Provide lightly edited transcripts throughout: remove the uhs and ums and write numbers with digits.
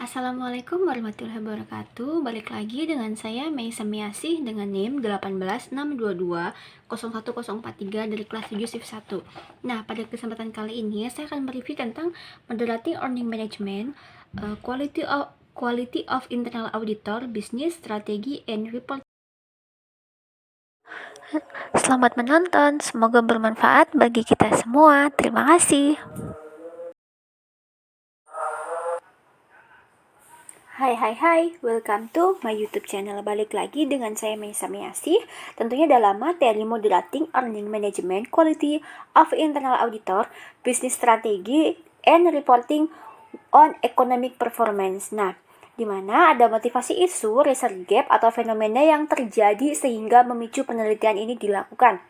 Assalamualaikum warahmatullahi wabarakatuh. Balik lagi dengan saya Mei Semiasih dengan NIM 18622 01043 dari kelas 7 Shift 1. Nah, pada kesempatan kali ini saya akan mereview tentang Moderating Earning Management, Quality of Internal Auditor, Business Strategy and Report. Selamat menonton, semoga bermanfaat bagi kita semua. Terima kasih. Hai, welcome to my YouTube channel. Balik lagi dengan saya Mei Samiasih, tentunya dalam materi Moderating Earning Management, Quality of Internal Auditor, Business Strategy, and Reporting on Economic Performance. Nah, di mana ada motivasi isu, research gap, atau fenomena yang terjadi sehingga memicu penelitian ini dilakukan.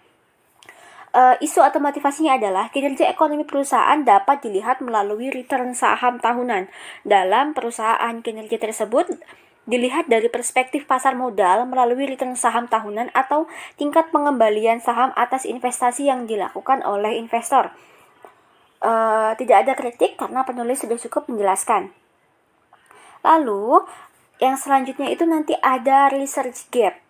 Isu atau motivasinya adalah kinerja ekonomi perusahaan dapat dilihat melalui return saham tahunan. Dalam perusahaan, kinerja tersebut dilihat dari perspektif pasar modal melalui return saham tahunan atau tingkat pengembalian saham atas investasi yang dilakukan oleh investor. Tidak ada kritik karena penulis sudah cukup menjelaskan. Lalu, yang selanjutnya itu nanti ada research gap,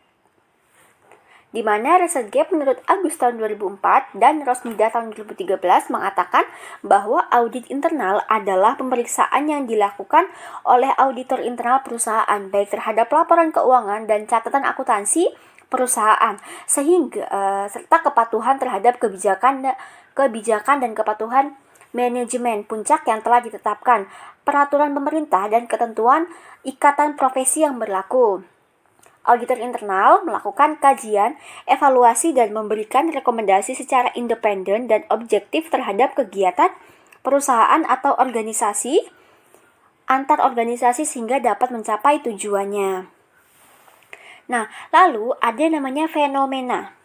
di mana research gap menurut Agus tahun 2004 dan Rosnida tahun 2013 mengatakan bahwa audit internal adalah pemeriksaan yang dilakukan oleh auditor internal perusahaan baik terhadap laporan keuangan dan catatan akuntansi perusahaan sehingga serta kepatuhan terhadap kebijakan dan kepatuhan manajemen puncak yang telah ditetapkan, peraturan pemerintah dan ketentuan ikatan profesi yang berlaku. Auditor internal melakukan kajian, evaluasi, dan memberikan rekomendasi secara independen dan objektif terhadap kegiatan perusahaan atau organisasi antar organisasi sehingga dapat mencapai tujuannya. Nah, lalu ada namanya fenomena.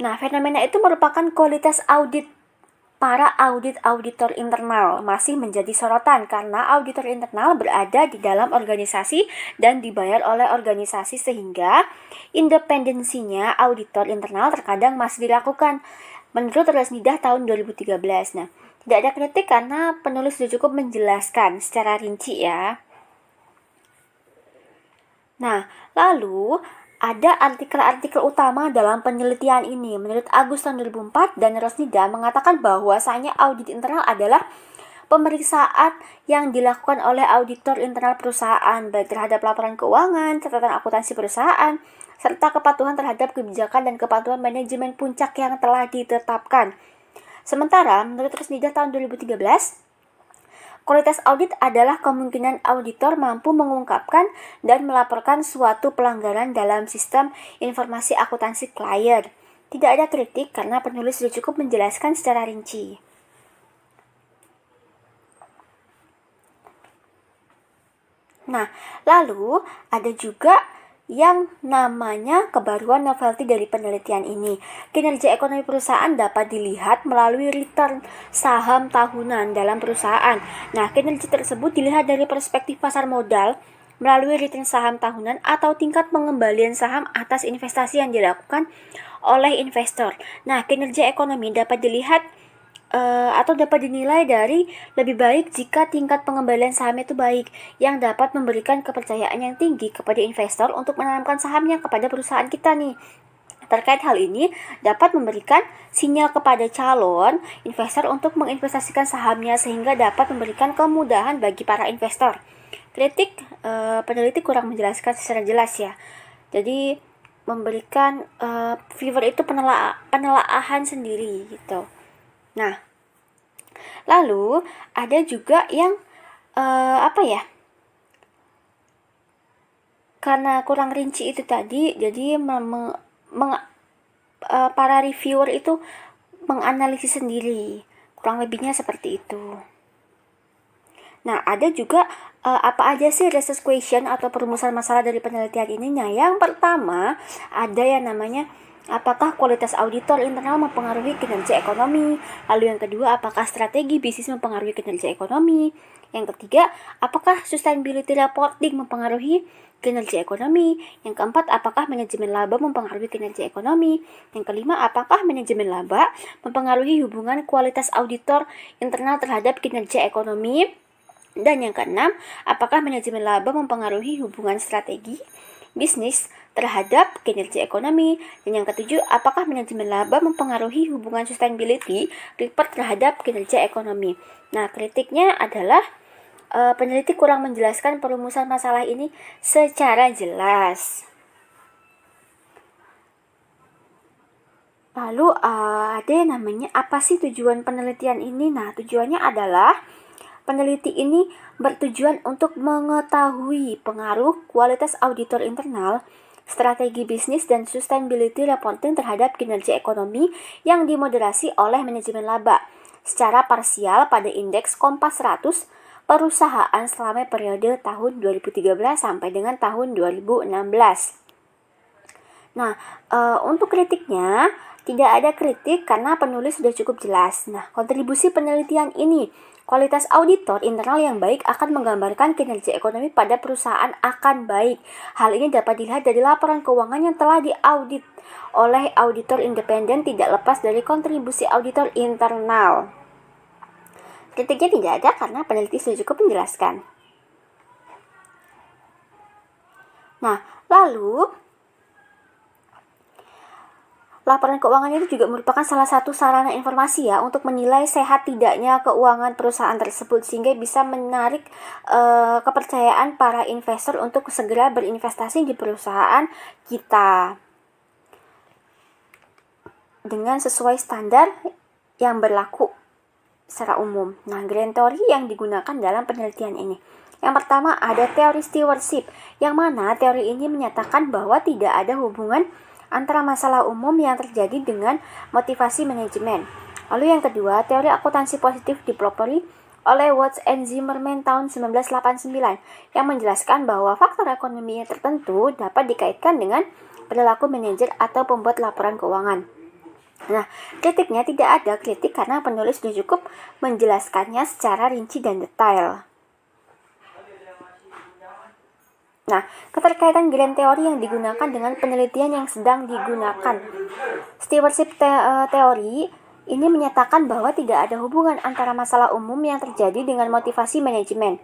Nah, fenomena itu merupakan kualitas audit para auditor internal masih menjadi sorotan karena auditor internal berada di dalam organisasi dan dibayar oleh organisasi sehingga independensinya auditor internal terkadang masih dilakukan menurut Rosnidah tahun 2013. Nah, tidak ada kritik karena penulis sudah cukup menjelaskan secara rinci ya. Nah, lalu ada artikel-artikel utama dalam penelitian ini. Menurut Agus tahun 2004 dan Rosnida mengatakan bahwasanya audit internal adalah pemeriksaan yang dilakukan oleh auditor internal perusahaan baik terhadap laporan keuangan, catatan akuntansi perusahaan, serta kepatuhan terhadap kebijakan dan kepatuhan manajemen puncak yang telah ditetapkan. Sementara menurut Rosnida tahun 2013, kualitas audit adalah kemungkinan auditor mampu mengungkapkan dan melaporkan suatu pelanggaran dalam sistem informasi akuntansi klien. Tidak ada kritik karena penulis sudah cukup menjelaskan secara rinci. Nah, lalu ada juga yang namanya kebaruan novelty dari penelitian ini. Kinerja ekonomi perusahaan dapat dilihat melalui return saham tahunan dalam perusahaan. Nah, kinerja tersebut dilihat dari perspektif pasar modal melalui return saham tahunan atau tingkat pengembalian saham atas investasi yang dilakukan oleh investor. Nah, kinerja ekonomi dapat dilihat atau dapat dinilai dari lebih baik jika tingkat pengembalian saham itu baik, yang dapat memberikan kepercayaan yang tinggi kepada investor untuk menanamkan sahamnya kepada perusahaan kita nih. Terkait hal ini, dapat memberikan sinyal kepada calon investor untuk menginvestasikan sahamnya sehingga dapat memberikan kemudahan bagi para investor. Kritik, peneliti kurang menjelaskan secara jelas ya. Jadi memberikan viewer itu penelaahan sendiri gitu. Nah, lalu ada juga yang karena kurang rinci itu tadi, jadi para reviewer itu menganalisis sendiri. Kurang lebihnya seperti itu. Nah, ada juga apa aja sih research question atau perumusan masalah dari penelitian ini? Nah, yang pertama ada yang namanya apakah kualitas auditor internal mempengaruhi kinerja ekonomi? Lalu yang kedua, apakah strategi bisnis mempengaruhi kinerja ekonomi? Yang ketiga, apakah sustainability reporting mempengaruhi kinerja ekonomi. Yang keempat, apakah manajemen laba mempengaruhi kinerja ekonomi. Yang kelima, apakah manajemen laba mempengaruhi hubungan kualitas auditor internal terhadap kinerja ekonomi. Dan yang keenam, apakah manajemen laba mempengaruhi hubungan strategi bisnis terhadap kinerja ekonomi. Dan yang ketujuh, apakah manajemen laba mempengaruhi hubungan sustainability report terhadap kinerja ekonomi. Nah, kritiknya adalah peneliti kurang menjelaskan perumusan masalah ini secara jelas. Lalu ada yang namanya apa sih tujuan penelitian ini? Nah, tujuannya adalah peneliti ini bertujuan untuk mengetahui pengaruh kualitas auditor internal, strategi bisnis, dan sustainability reporting terhadap kinerja ekonomi yang dimoderasi oleh manajemen laba secara parsial pada indeks Kompas 100 perusahaan selama periode tahun 2013 sampai dengan tahun 2016. Nah, untuk kritiknya, tidak ada kritik karena penulis sudah cukup jelas. Nah, kontribusi penelitian ini, kualitas auditor internal yang baik akan menggambarkan kinerja ekonomi pada perusahaan akan baik. Hal ini dapat dilihat dari laporan keuangan yang telah diaudit oleh auditor independen, tidak lepas dari kontribusi auditor internal. Kritiknya tidak ada karena peneliti sudah cukup menjelaskan. Nah, lalu laporan keuangan itu juga merupakan salah satu sarana informasi ya untuk menilai sehat tidaknya keuangan perusahaan tersebut, sehingga bisa menarik kepercayaan para investor untuk segera berinvestasi di perusahaan kita dengan sesuai standar yang berlaku secara umum. Nah, grand theory yang digunakan dalam penelitian ini. Yang pertama ada teori stewardship, yang mana teori ini menyatakan bahwa tidak ada hubungan antara masalah umum yang terjadi dengan motivasi manajemen. Lalu yang kedua, teori akuntansi positif dipelopori oleh Watts and Zimmerman tahun 1989 yang menjelaskan bahwa faktor ekonomi tertentu dapat dikaitkan dengan perilaku manajer atau pembuat laporan keuangan. Nah, kritiknya tidak ada kritik karena penulis sudah cukup menjelaskannya secara rinci dan detail. Nah, keterkaitan grand teori yang digunakan dengan penelitian yang sedang digunakan. Stewardship teori ini menyatakan bahwa tidak ada hubungan antara masalah umum yang terjadi dengan motivasi manajemen.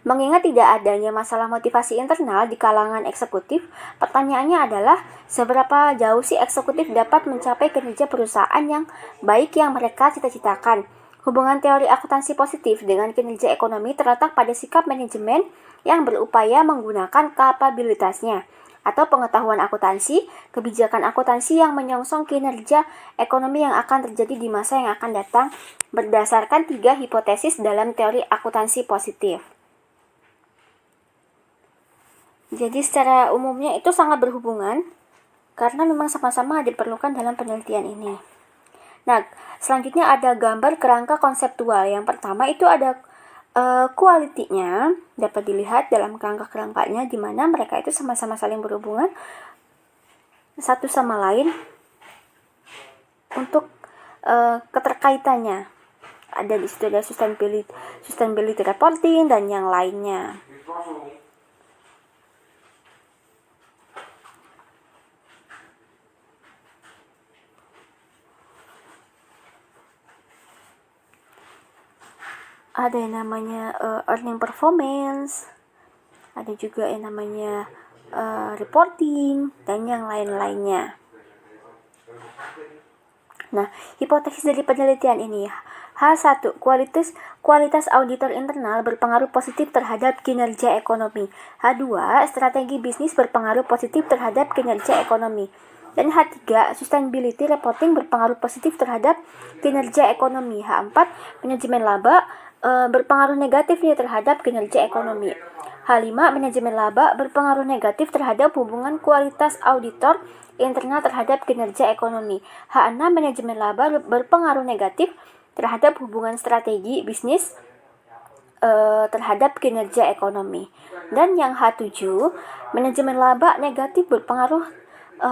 Mengingat tidak adanya masalah motivasi internal di kalangan eksekutif, pertanyaannya adalah seberapa jauh sih eksekutif dapat mencapai kinerja perusahaan yang baik yang mereka cita-citakan. Hubungan teori akuntansi positif dengan kinerja ekonomi terletak pada sikap manajemen yang berupaya menggunakan kapabilitasnya atau pengetahuan akuntansi, kebijakan akuntansi yang menyongsong kinerja ekonomi yang akan terjadi di masa yang akan datang berdasarkan 3 hipotesis dalam teori akuntansi positif. Jadi secara umumnya itu sangat berhubungan karena memang sama-sama diperlukan dalam penelitian ini. Nah, selanjutnya ada gambar kerangka konseptual. Yang pertama itu ada quality-nya, dapat dilihat dalam kerangka-kerangkanya di mana mereka itu sama-sama saling berhubungan satu sama lain untuk keterkaitannya. Ada di situ ada sustainability reporting dan yang lainnya. Ada yang namanya earning performance, ada juga yang namanya reporting, dan yang lain-lainnya. Nah, hipotesis dari penelitian ini, H1, kualitas auditor internal berpengaruh positif terhadap kinerja ekonomi. H2, strategi bisnis berpengaruh positif terhadap kinerja ekonomi. Dan H3, sustainability reporting berpengaruh positif terhadap kinerja ekonomi. H4, manajemen laba berpengaruh negatif terhadap kinerja ekonomi. H5, manajemen laba berpengaruh negatif terhadap hubungan kualitas auditor internal terhadap kinerja ekonomi. H6, manajemen laba berpengaruh negatif terhadap hubungan strategi bisnis terhadap kinerja ekonomi. Dan yang H7, manajemen laba negatif berpengaruh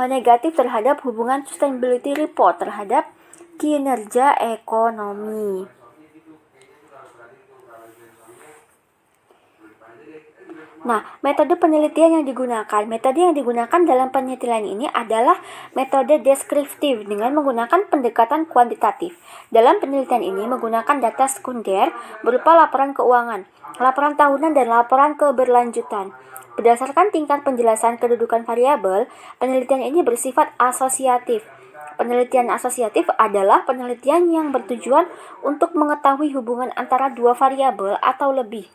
negatif terhadap hubungan sustainability report terhadap kinerja ekonomi. Nah, metode penelitian yang digunakan. Metode yang digunakan dalam penelitian ini adalah metode deskriptif dengan menggunakan pendekatan kuantitatif. Dalam penelitian ini menggunakan data sekunder berupa laporan keuangan, laporan tahunan, dan laporan keberlanjutan. Berdasarkan tingkat penjelasan kedudukan variabel, penelitian ini bersifat asosiatif. Penelitian asosiatif adalah penelitian yang bertujuan untuk mengetahui hubungan antara dua variabel atau lebih.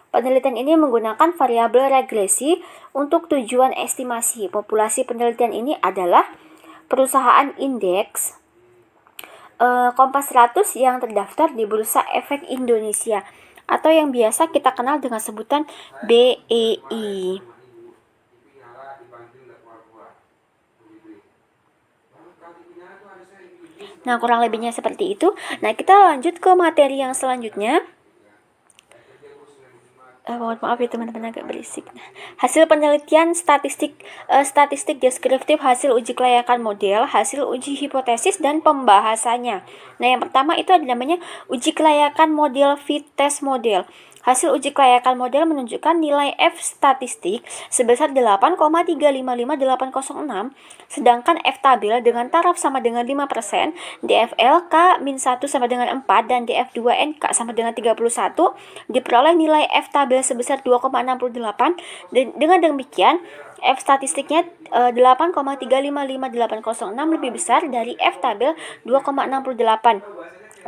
Penelitian ini menggunakan variabel regresi untuk tujuan estimasi. Populasi penelitian ini adalah perusahaan indeks Kompas 100 yang terdaftar di Bursa Efek Indonesia atau yang biasa kita kenal dengan sebutan BEI. Nah, kurang lebihnya seperti itu. Nah, kita lanjut ke materi yang selanjutnya. Mohon maaf ya teman-teman, agak berisik. Nah, hasil penelitian statistik deskriptif, hasil uji kelayakan model, hasil uji hipotesis, dan pembahasannya. Nah, yang pertama itu ada namanya uji kelayakan model fit test model. Hasil uji kelayakan model menunjukkan nilai F statistik sebesar 8,355806, sedangkan F tabel dengan taraf sama dengan 5%, DFL K-1 sama dengan 4, dan DF2N K sama dengan 31, diperoleh nilai F tabel sebesar 2,68, dan dengan demikian F statistiknya 8,355806 lebih besar dari F tabel 2,68.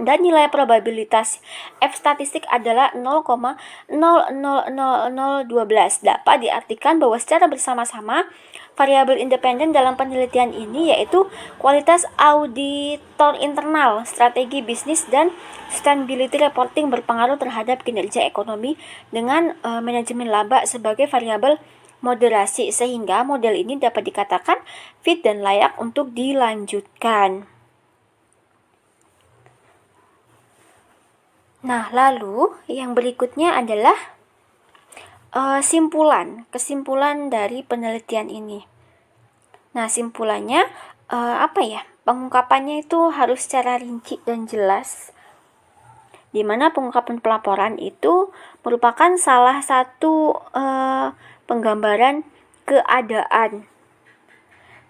Dan nilai probabilitas F statistik adalah 0,000012. Dapat diartikan bahwa secara bersama-sama variabel independen dalam penelitian ini yaitu kualitas auditor internal, strategi bisnis, dan sustainability reporting berpengaruh terhadap kinerja ekonomi dengan manajemen laba sebagai variabel moderasi, sehingga model ini dapat dikatakan fit dan layak untuk dilanjutkan. Nah, lalu yang berikutnya adalah kesimpulan dari penelitian ini. Nah, simpulannya pengungkapannya itu harus secara rinci dan jelas, di mana pengungkapan pelaporan itu merupakan salah satu penggambaran keadaan,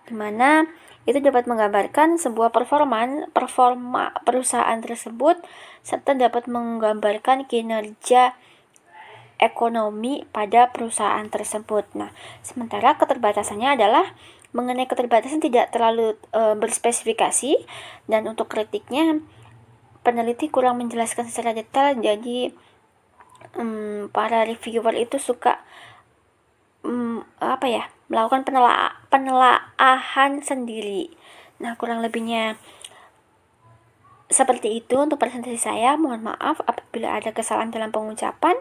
di mana itu dapat menggambarkan sebuah performa perusahaan tersebut, serta dapat menggambarkan kinerja ekonomi pada perusahaan tersebut. Nah, sementara keterbatasannya adalah mengenai keterbatasan tidak terlalu berspesifikasi, dan untuk kritiknya peneliti kurang menjelaskan secara detail, jadi para reviewer itu suka melakukan penelaahan sendiri. Nah, kurang lebihnya seperti itu untuk presentasi saya. Mohon maaf apabila ada kesalahan dalam pengucapan,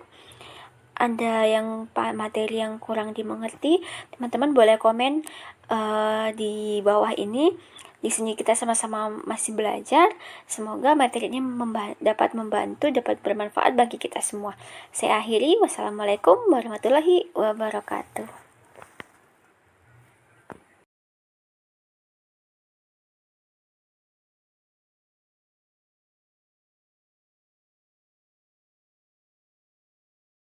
ada yang materi yang kurang dimengerti. Teman-teman boleh komen di bawah ini. Di sini kita sama-sama masih belajar. Semoga materi ini dapat membantu, dapat bermanfaat bagi kita semua. Saya akhiri. Wassalamualaikum warahmatullahi wabarakatuh.